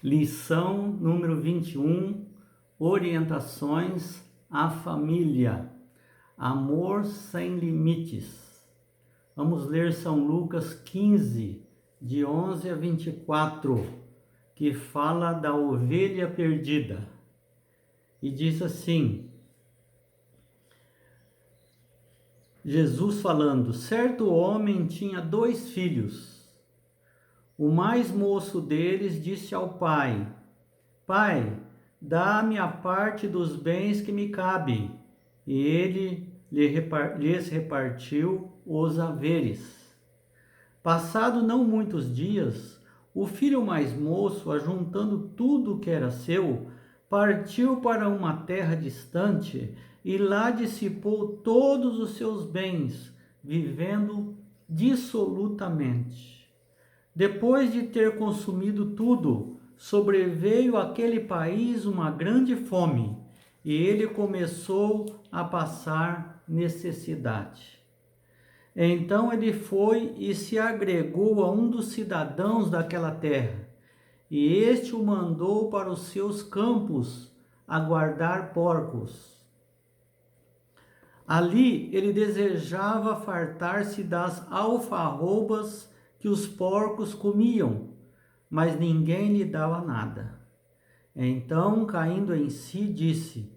Lição número 21, orientações à família, amor sem limites. Vamos ler São Lucas 15, de 11 a 24, que fala da ovelha perdida. E diz assim, Jesus falando: certo homem tinha 2 filhos. O mais moço deles disse ao pai: Pai, dá-me a parte dos bens que me cabe. E ele lhes repartiu os haveres. Passado não muitos dias, o filho mais moço, ajuntando tudo que era seu, partiu para uma terra distante e lá dissipou todos os seus bens, vivendo dissolutamente. Depois de ter consumido tudo, sobreveio àquele país uma grande fome, e ele começou a passar necessidade. Então ele foi e se agregou a um dos cidadãos daquela terra, e este o mandou para os seus campos a guardar porcos. Ali ele desejava fartar-se das alfarrobas que os porcos comiam, mas ninguém lhe dava nada. Então, caindo em si, disse: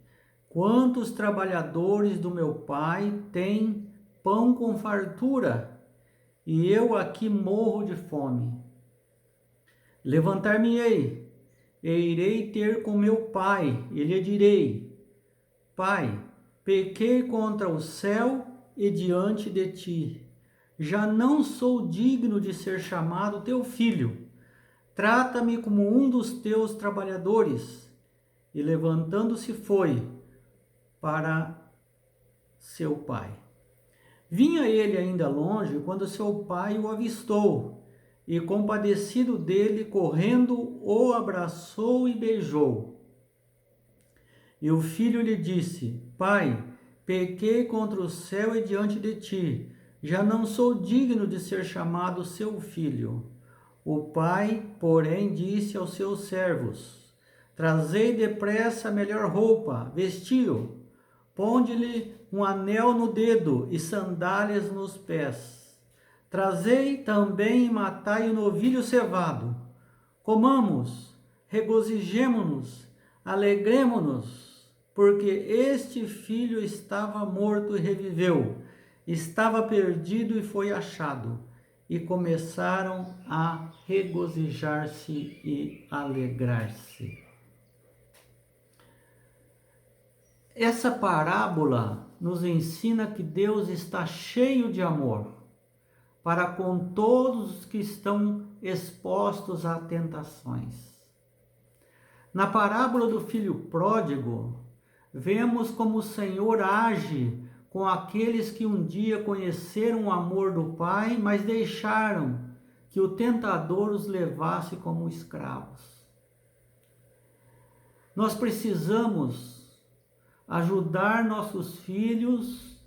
quantos trabalhadores do meu pai têm pão com fartura, e eu aqui morro de fome. Levantar-me-ei, e irei ter com meu pai, e lhe direi: Pai, pequei contra o céu e diante de ti. Já não sou digno de ser chamado teu filho. Trata-me como um dos teus trabalhadores. E levantando-se foi para seu pai. Vinha ele ainda longe quando seu pai o avistou, e compadecido dele, correndo, o abraçou e beijou. E o filho lhe disse: Pai, pequei contra o céu e diante de ti. Já não sou digno de ser chamado seu filho. O pai, porém, disse aos seus servos: trazei depressa a melhor roupa, vestiu, ponde-lhe um anel no dedo e sandálias nos pés. Trazei também e matai o novilho cevado. Comamos, regozijemo-nos, alegremo-nos, porque este filho estava morto e reviveu, estava perdido e foi achado. E começaram a regozijar-se e alegrar-se. Essa parábola nos ensina que Deus está cheio de amor para com todos os que estão expostos a tentações. Na parábola do filho pródigo, vemos como o Senhor age com aqueles que um dia conheceram o amor do Pai, mas deixaram que o tentador os levasse como escravos. Nós precisamos ajudar nossos filhos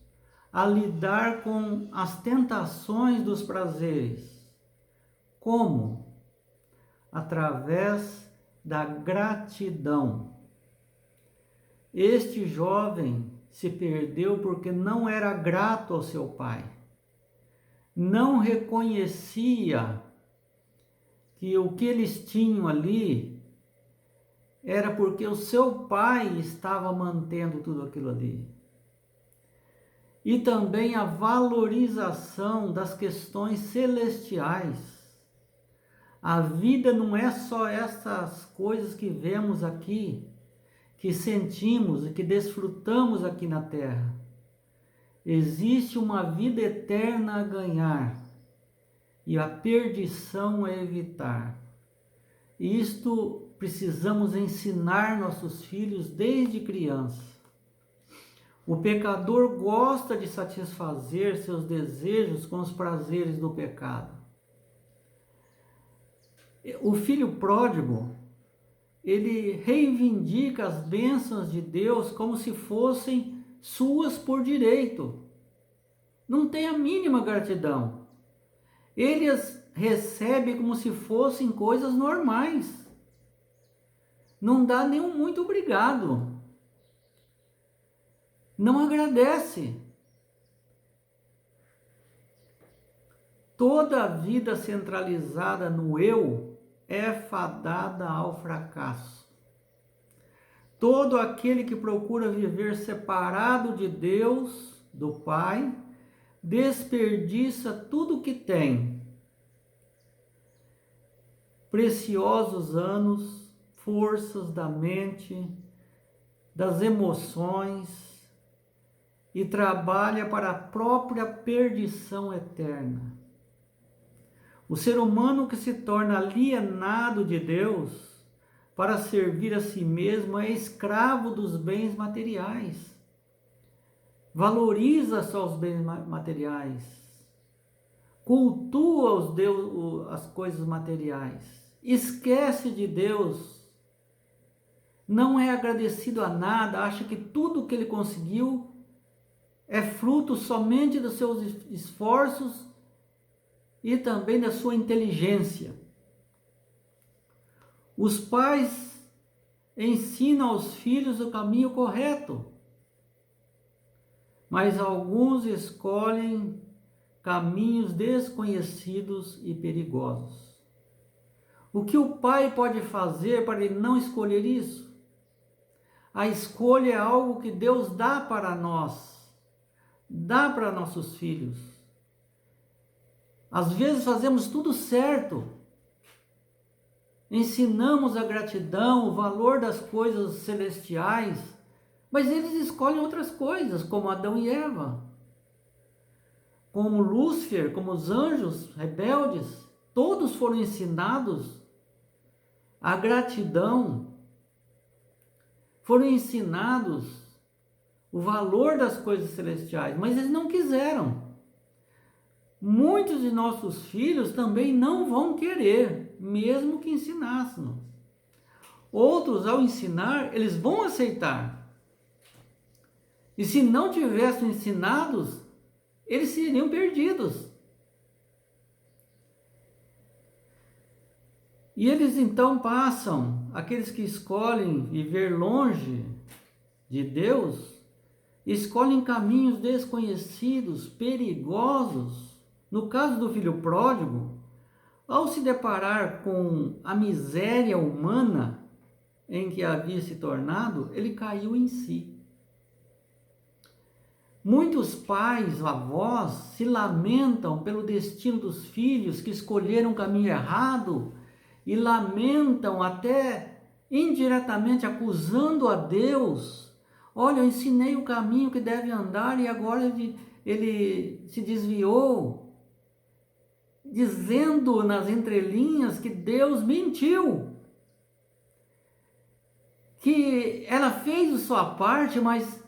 a lidar com as tentações dos prazeres. Como? Através da gratidão. Este jovem se perdeu porque não era grato ao seu pai. Não reconhecia que o que eles tinham ali era porque o seu pai estava mantendo tudo aquilo ali. E também a valorização das questões celestiais. A vida não é só essas coisas que vemos aqui, que sentimos e que desfrutamos aqui na terra. Existe uma vida eterna a ganhar e a perdição a evitar. Isto precisamos ensinar nossos filhos desde criança. O pecador gosta de satisfazer seus desejos com os prazeres do pecado. O filho pródigo, ele reivindica as bênçãos de Deus como se fossem suas por direito. Não tem a mínima gratidão. Ele as recebe como se fossem coisas normais. não dá nem um muito obrigado, não agradece. Toda a vida centralizada no eu é fadada ao fracasso. Todo aquele que procura viver separado de Deus, do Pai, desperdiça tudo o que tem. Preciosos anos, forças da mente, das emoções, e trabalha para a própria perdição eterna. O ser humano que se torna alienado de Deus para servir a si mesmo é escravo dos bens materiais. Valoriza só os bens materiais. Cultua as coisas materiais. Esquece de Deus. Não é agradecido a nada. Acha que tudo que ele conseguiu é fruto somente dos seus esforços e também da sua inteligência. Os pais ensinam aos filhos o caminho correto, mas alguns escolhem caminhos desconhecidos e perigosos. O que o pai pode fazer para ele não escolher isso? A escolha é algo que Deus dá para nós, dá para nossos filhos. Às vezes fazemos tudo certo, ensinamos a gratidão, o valor das coisas celestiais, mas eles escolhem outras coisas, como Adão e Eva, como Lúcifer, como os anjos rebeldes. Todos foram ensinados a gratidão, foram ensinados o valor das coisas celestiais, mas eles não quiseram. Muitos de nossos filhos também não vão querer, mesmo que ensinássemos. Outros, ao ensinar, eles vão aceitar. E se não tivessem ensinados, eles seriam perdidos. E eles então passam, aqueles que escolhem viver longe de Deus, escolhem caminhos desconhecidos, perigosos. No caso do filho pródigo, ao se deparar com a miséria humana em que havia se tornado, ele caiu em si. Muitos pais, avós, se lamentam pelo destino dos filhos que escolheram o caminho errado e lamentam até indiretamente acusando a Deus. Olha, eu ensinei o caminho que deve andar e agora ele se desviou, dizendo nas entrelinhas que Deus mentiu, que ela fez a sua parte, mas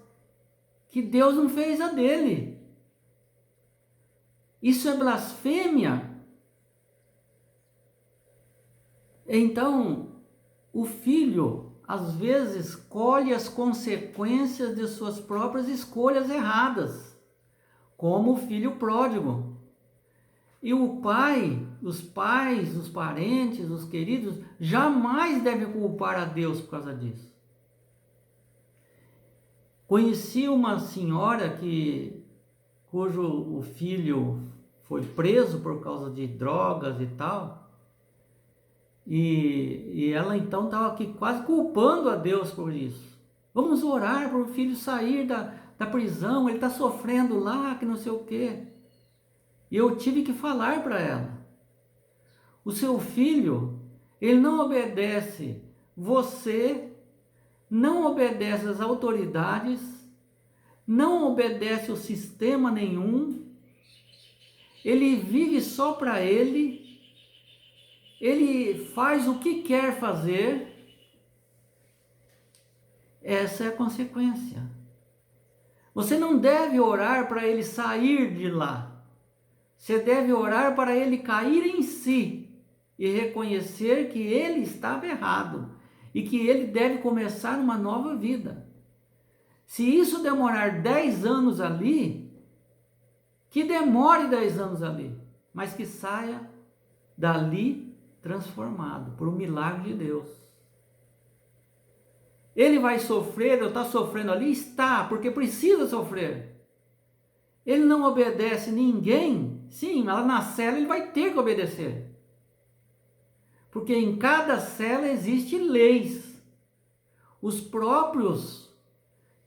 que Deus não fez a dele. Isso é blasfêmia. Então, o filho, às vezes, colhe as consequências de suas próprias escolhas erradas, como o filho pródigo. E o pai, os pais, os parentes, os queridos, jamais devem culpar a Deus por causa disso. Conheci uma senhora cujo o filho foi preso por causa de drogas e tal. E ela então estava aqui quase culpando a Deus por isso. Vamos orar para o filho sair da prisão, ele está sofrendo lá, que não sei o quê. E eu tive que falar para ela: o seu filho, ele não obedece você, não obedece às autoridades, não obedece ao sistema nenhum, ele vive só para ele faz o que quer fazer. Essa é a consequência. Você não deve orar para ele sair de lá. Você deve orar para ele cair em si e reconhecer que ele estava errado e que ele deve começar uma nova vida. Se isso demorar 10 anos ali, que demore 10 anos ali, mas que saia dali transformado por um milagre de Deus. Ele vai sofrer, ou está sofrendo ali? Está, porque precisa sofrer. Ele não obedece ninguém, sim, mas lá na cela ele vai ter que obedecer. Porque em cada cela existem leis. Os próprios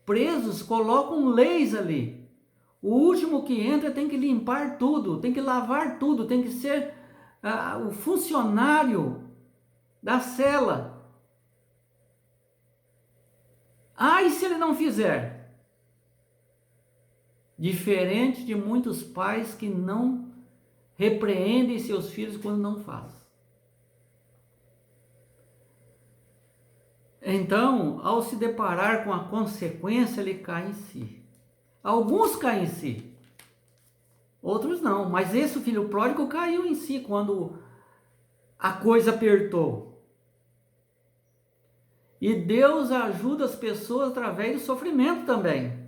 presos colocam leis ali. O último que entra tem que limpar tudo, tem que lavar tudo, tem que ser o funcionário da cela. E se ele não fizer? Diferente de muitos pais que não repreendem seus filhos quando não fazem. Então, ao se deparar com a consequência, ele cai em si. Alguns caem em si, outros não. Mas esse filho pródigo caiu em si quando a coisa apertou. E Deus ajuda as pessoas através do sofrimento também.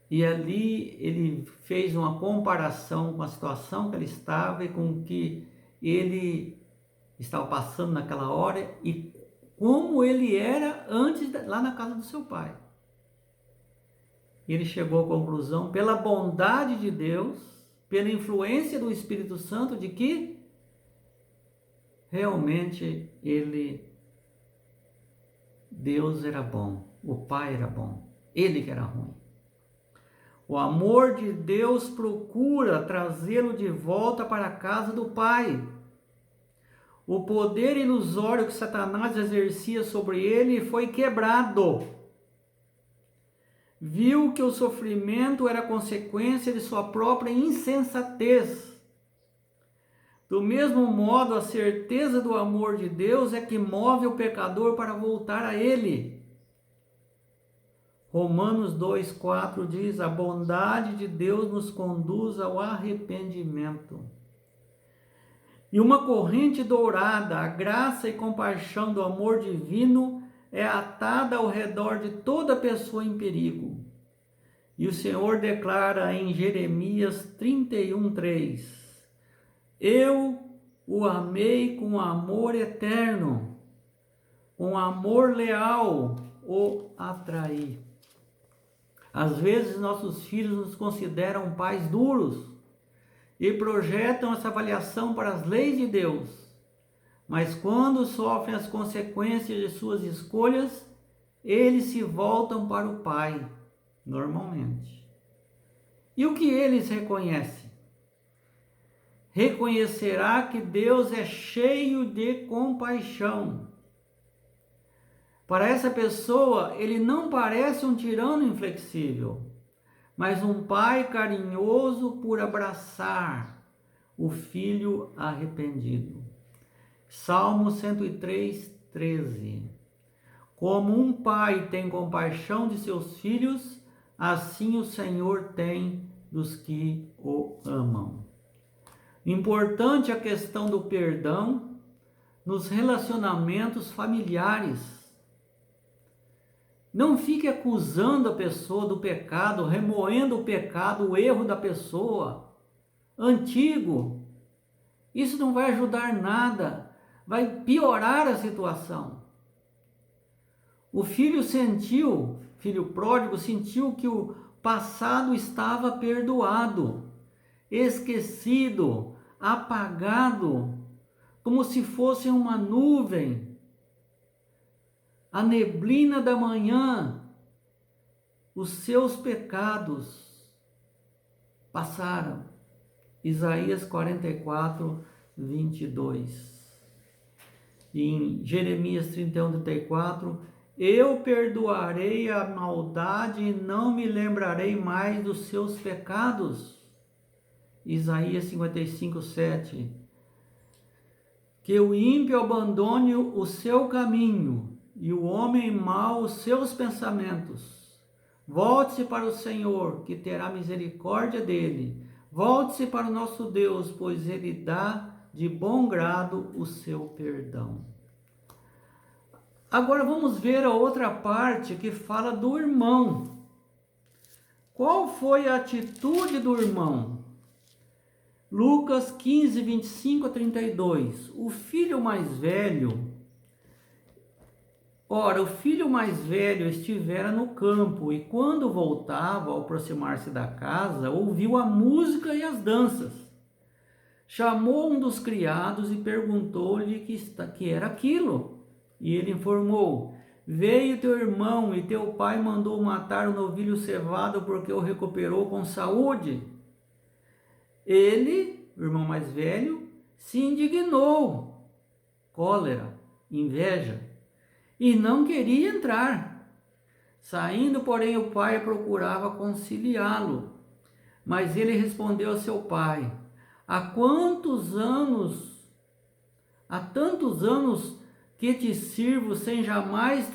E ali ele fez uma comparação com a situação que ele estava e com o que ele estava passando naquela hora e como ele era antes, lá na casa do seu pai. Ele chegou à conclusão, pela bondade de Deus, pela influência do Espírito Santo, de que realmente Deus era bom, o Pai era bom, ele que era ruim. O amor de Deus procura trazê-lo de volta para a casa do Pai. O poder ilusório que Satanás exercia sobre ele foi quebrado. Viu que o sofrimento era consequência de sua própria insensatez. Do mesmo modo, a certeza do amor de Deus é que move o pecador para voltar a ele. Romanos 2,4 diz: a bondade de Deus nos conduz ao arrependimento. E uma corrente dourada, a graça e compaixão do amor divino, é atada ao redor de toda pessoa em perigo. E o Senhor declara em Jeremias 31:3: eu o amei com amor eterno, com amor leal o atraí. Às vezes nossos filhos nos consideram pais duros e projetam essa avaliação para as leis de Deus. Mas quando sofrem as consequências de suas escolhas, eles se voltam para o Pai, normalmente. E o que eles reconhecem? Reconhecerá que Deus é cheio de compaixão. Para essa pessoa, ele não parece um tirano inflexível, mas um pai carinhoso por abraçar o filho arrependido. Salmo 103:13. Como um pai tem compaixão de seus filhos, assim o Senhor tem dos que o amam. Importante a questão do perdão nos relacionamentos familiares. Não fique acusando a pessoa do pecado, remoendo o pecado, o erro da pessoa antigo. Isso não vai ajudar nada, vai piorar a situação. O filho pródigo sentiu que o passado estava perdoado, esquecido, apagado, como se fosse uma nuvem. A neblina da manhã, os seus pecados passaram. Isaías 44:22. E em Jeremias 31:34, eu perdoarei a maldade e não me lembrarei mais dos seus pecados. Isaías 55:7. Que o ímpio abandone o seu caminho e o homem mau os seus pensamentos. Volte-se para o Senhor, que terá misericórdia dele. Volte-se para o nosso Deus, pois ele dá de bom grado o seu perdão. Agora vamos ver a outra parte que fala do irmão. Qual foi a atitude do irmão? Lucas 15:25-32. O filho mais velho Ora, o filho mais velho estivera no campo, e quando voltava, ao aproximar-se da casa, ouviu a música e as danças. Chamou um dos criados e perguntou-lhe que era aquilo. E ele informou: veio teu irmão e teu pai mandou matar o novilho cevado porque o recuperou com saúde. Ele, o irmão mais velho, se indignou, cólera, inveja, e não queria entrar. Saindo, porém, o pai procurava conciliá-lo. Mas ele respondeu a seu pai: há tantos anos que te sirvo sem jamais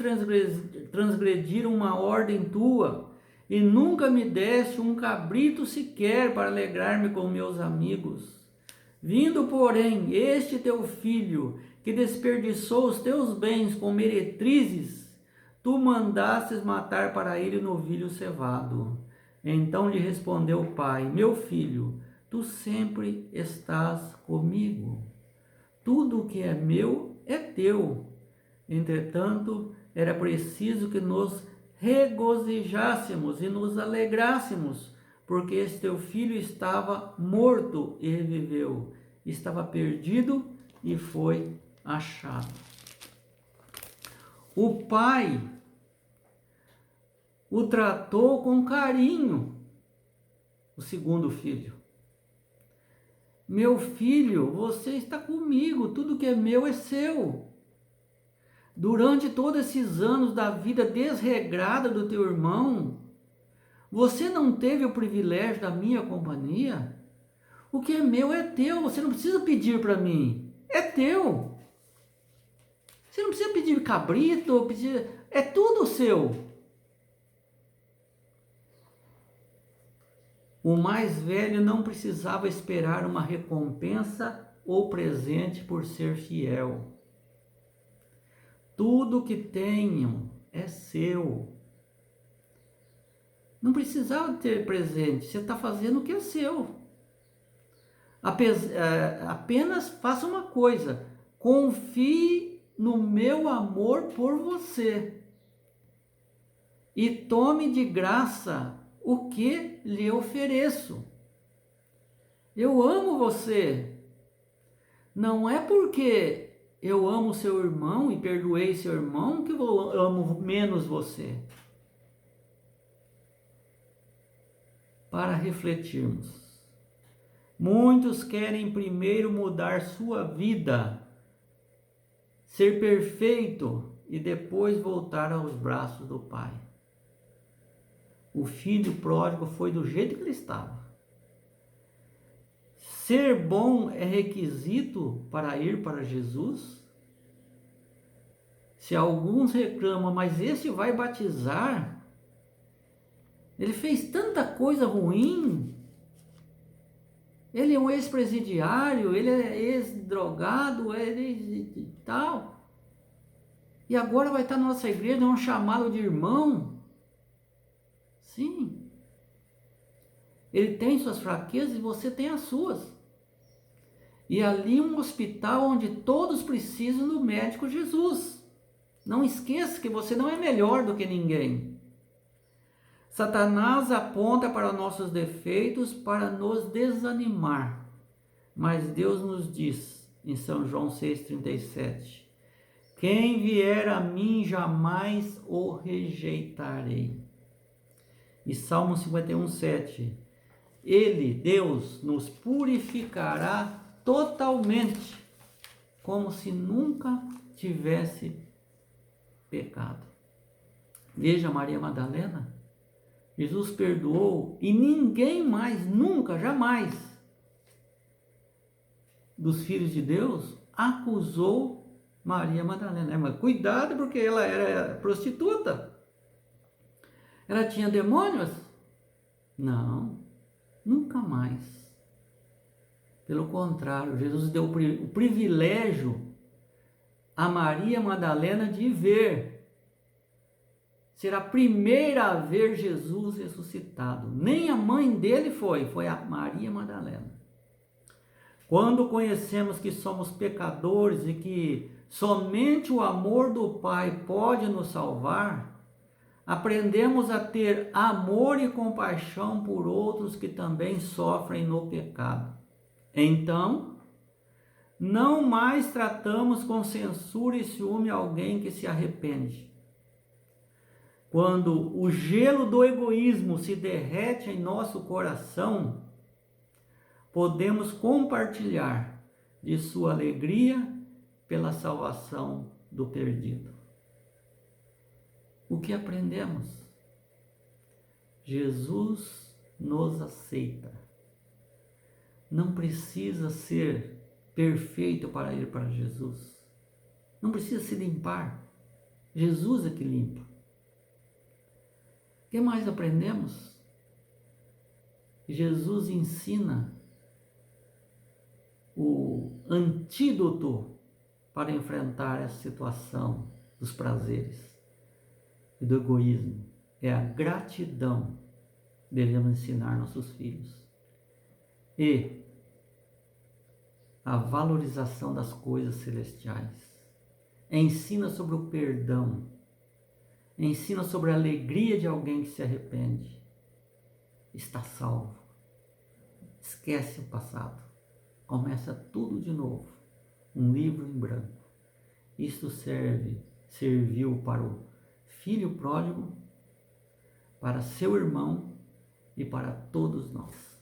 transgredir uma ordem tua, e nunca me deste um cabrito sequer para alegrar-me com meus amigos. Vindo, porém, este teu filho, que desperdiçou os teus bens com meretrizes, tu mandastes matar para ele o novilho cevado. Então lhe respondeu o pai: meu filho, tu sempre estás comigo. Tudo o que é meu é teu. Entretanto, era preciso que nos regozijássemos e nos alegrássemos, porque este teu filho estava morto e reviveu, estava perdido e foi achado. O pai o tratou com carinho, o segundo filho. Meu filho, você está comigo, tudo que é meu é seu. Durante todos esses anos da vida desregrada do teu irmão, você não teve o privilégio da minha companhia? O que é meu é teu, você não precisa pedir para mim, é teu. Você não precisa pedir cabrito, é tudo seu. O mais velho não precisava esperar uma recompensa ou presente por ser fiel. Tudo que tenho é seu. Não precisava ter presente, você está fazendo o que é seu. Apenas faça uma coisa: confie no meu amor por você e tome de graça o que lhe ofereço. Eu amo você. Não é porque eu amo seu irmão e perdoei seu irmão que eu amo menos você. Para refletirmos. Muitos querem primeiro mudar sua vida, ser perfeito e depois voltar aos braços do Pai. O filho pródigo foi do jeito que ele estava. Ser bom é requisito para ir para Jesus? Se alguns reclamam, mas esse vai batizar, ele fez tanta coisa ruim, ele é um ex-presidiário, ele é ex-drogado, ele e tal, e agora vai estar na nossa igreja, vamos chamá-lo de irmão? Sim. Ele tem suas fraquezas e você tem as suas. E ali um hospital onde todos precisam do médico Jesus. Não esqueça que você não é melhor do que ninguém. Satanás aponta para nossos defeitos para nos desanimar. Mas Deus nos diz em São João 6,37: quem vier a mim jamais o rejeitarei. E Salmo 51,7: Ele, Deus, nos purificará totalmente, como se nunca tivesse pecado. Veja Maria Madalena, Jesus perdoou e ninguém mais, nunca, jamais, dos filhos de Deus acusou Maria Madalena. Mas cuidado, porque ela era prostituta. Ela tinha demônios? Não, nunca mais. Pelo contrário, Jesus deu o privilégio a Maria Madalena de ser a primeira a ver Jesus ressuscitado. Nem a mãe dele foi a Maria Madalena. Quando conhecemos que somos pecadores e que somente o amor do Pai pode nos salvar, aprendemos a ter amor e compaixão por outros que também sofrem no pecado. Então, não mais tratamos com censura e ciúme alguém que se arrepende. Quando o gelo do egoísmo se derrete em nosso coração, podemos compartilhar de sua alegria pela salvação do perdido. O que aprendemos? Jesus nos aceita. Não precisa ser perfeito para ir para Jesus. Não precisa se limpar. Jesus é que limpa. O que mais aprendemos? Jesus ensina o antídoto para enfrentar essa situação dos prazeres e do egoísmo. É a gratidão que devemos ensinar nossos filhos. E a valorização das coisas celestiais. Ensina sobre o perdão. Ensina sobre a alegria de alguém que se arrepende. Está salvo. Esquece o passado. Começa tudo de novo. Um livro em branco. Isto serviu para o filho pródigo, para seu irmão e para todos nós.